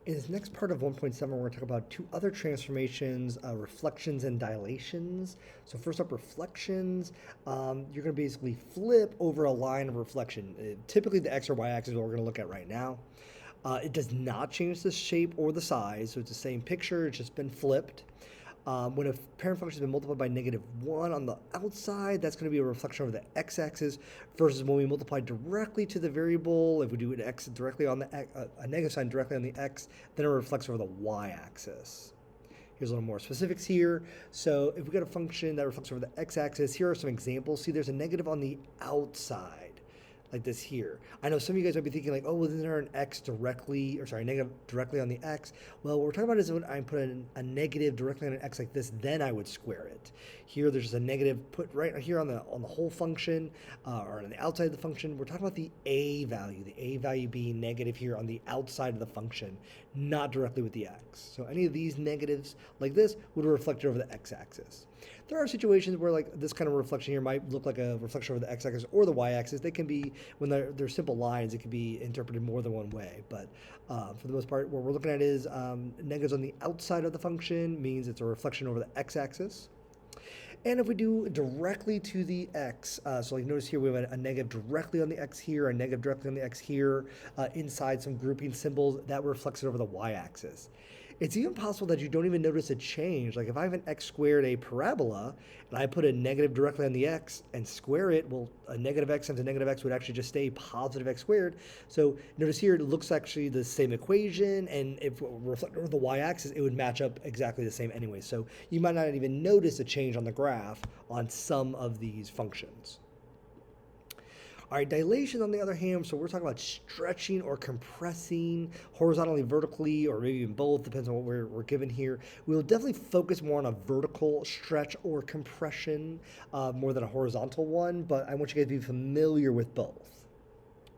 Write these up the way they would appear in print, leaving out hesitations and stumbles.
In this next part of 1.7, we're going to talk about two other transformations, reflections and dilations. So first up, reflections. You're going to basically flip over a line of reflection. Typically, the x or y axis is what we're going to look at right now. It does not change the shape or the size, so it's the same picture, it's just been flipped. When a parent function has been multiplied by -1 on the outside, that's going to be a reflection over the x-axis, versus when we multiply directly to the variable, if we do an x directly on the a negative sign directly on the x, then it reflects over the y-axis. Here's a little more specifics here. So if we got a function that reflects over the x-axis, here are some examples. See, there's a negative on the outside, like this here. I know some of you guys might be thinking like, oh, well, isn't there an x directly, or sorry, negative directly on the x? Well, what we're talking about is when I put a negative directly on an x like this, then I would square it. Here, there's just a negative put right here on the whole function, or on the outside of the function. We're talking about the a value being negative here on the outside of the function, not directly with the x. So any of these negatives like this would reflect over the x-axis. There are situations where like this kind of reflection here might look like a reflection over the x-axis or the y-axis. They can be, when they're simple lines, it can be interpreted more than one way. But for the most part, what we're looking at is negatives on the outside of the function means it's a reflection over the x-axis. And if we do directly to the x, so like notice here we have a negative directly on the x here, a negative directly on the x here, inside some grouping symbols, that reflects it over the y-axis. It's even possible that you don't even notice a change. Like if I have an x squared, a parabola, and I put a negative directly on the x and square it, well, a negative x times a negative x would actually just stay positive x squared. So notice here it looks actually the same equation, and if we reflect over the y-axis, it would match up exactly the same anyway. So you might not even notice a change on the graph on some of these functions. All right, dilation on the other hand, so we're talking about stretching or compressing horizontally, vertically, or maybe even both, depends on what we're given here. We'll definitely focus more on a vertical stretch or compression more than a horizontal one, but I want you guys to be familiar with both.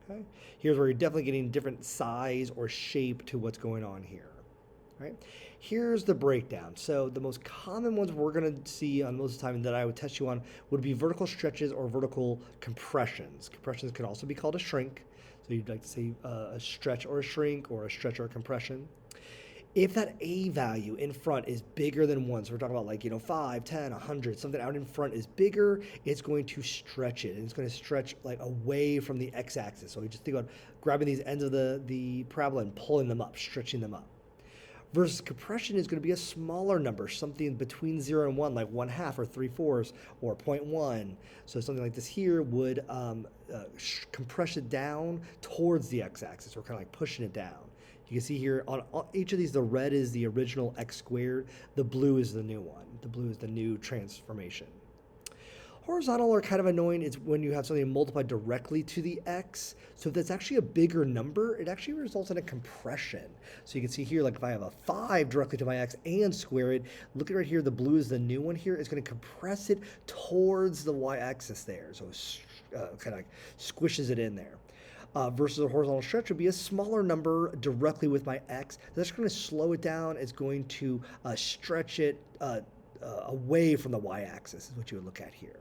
Okay, here's where you're definitely getting different size or shape to what's going on here. Right? Here's the breakdown. So the most common ones we're going to see on most of the time that I would test you on would be vertical stretches or vertical compressions. Compressions could also be called a shrink. So you'd like to say a stretch or a shrink, or a stretch or a compression. If that a value in front is bigger than 1, so we're talking about like, 5, 10, 100, something out in front is bigger, it's going to stretch it. And it's going to stretch like away from the x-axis. So we just think about grabbing these ends of the parabola and pulling them up, stretching them up. Versus compression is going to be a smaller number, something between 0 and 1, like 1/2 or 3/4 or 0.1. So something like this here would compress it down towards the x-axis, or kind of like pushing it down. You can see here on each of these, the red is the original x squared, the blue is the new one. The blue is the new transformation. Horizontal are kind of annoying. It's when you have something multiplied directly to the x. So if that's actually a bigger number, it actually results in a compression. So you can see here, like if I have a 5 directly to my x and square it, look at right here, the blue is the new one here. It's going to compress it towards the y-axis there. So it kind of like squishes it in there. Versus a horizontal stretch would be a smaller number directly with my x. That's going to slow it down. It's going to stretch it away from the y-axis is what you would look at here.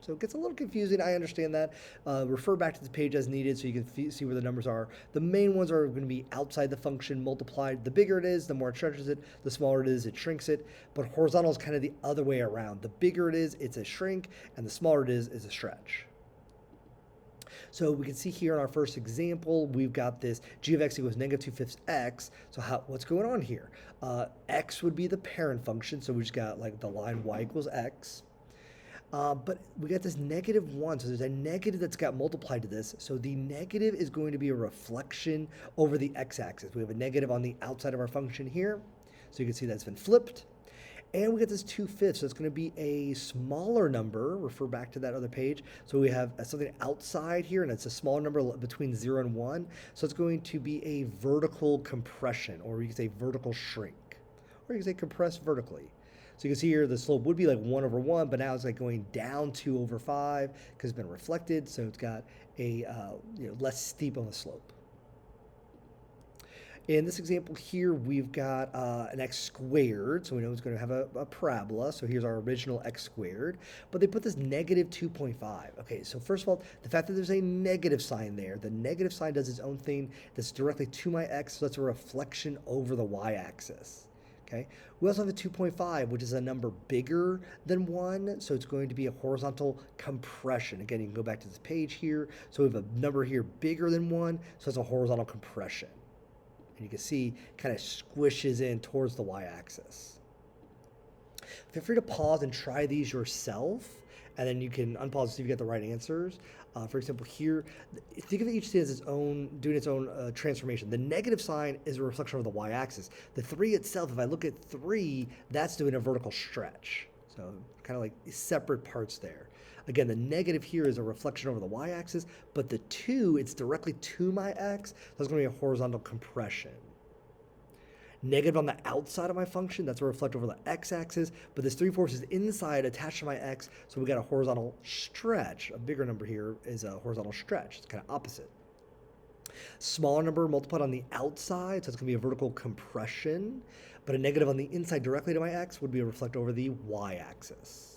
So it gets a little confusing. I understand that. Refer back to the page as needed so you can see where the numbers are. The main ones are going to be outside the function multiplied. The bigger it is, the more it stretches it. The smaller it is, it shrinks it. But horizontal is kind of the other way around. The bigger it is, it's a shrink, and the smaller it is a stretch. So we can see here in our first example, we've got this g of x equals -2/5 x. So what's going on here? X would be the parent function, so we just got like the line y equals x. But we got this -1, so there's a negative that's got multiplied to this. So the negative is going to be a reflection over the x-axis. We have a negative on the outside of our function here. So you can see that's been flipped. And we get this 2/5, so it's going to be a smaller number. Refer back to that other page. So we have something outside here, and it's a small number between 0 and 1. So it's going to be a vertical compression, or you can say vertical shrink, or you can say compress vertically. So you can see here the slope would be like 1/1, but now it's like going down 2/5 because it's been reflected, so it's got a less steep of a slope. In this example here, we've got an x squared, so we know it's going to have a parabola. So here's our original x squared, but they put this negative 2.5. Okay, so first of all, the fact that there's a negative sign there, the negative sign does its own thing that's directly to my x, so that's a reflection over the y-axis. Okay, we also have a 2.5, which is a number bigger than 1, so it's going to be a horizontal compression. Again, you can go back to this page here. So we have a number here bigger than 1, so it's a horizontal compression. And you can see kind of squishes in towards the y-axis. Feel free to pause and try these yourself, and then you can unpause and see if you get the right answers. For example, here, think of each thing as its own, doing its own transformation. The negative sign is a reflection of the y-axis. The 3 itself, if I look at 3, that's doing a vertical stretch. So kind of like separate parts there. Again, the negative here is a reflection over the y-axis, but the 2, it's directly to my x, so it's going to be a horizontal compression. Negative on the outside of my function, that's a reflect over the x-axis, but this 3/4 is inside attached to my x, so we got a horizontal stretch. A bigger number here is a horizontal stretch. It's kind of opposite. Smaller number multiplied on the outside, so it's going to be a vertical compression, but a negative on the inside directly to my x would be a reflect over the y-axis.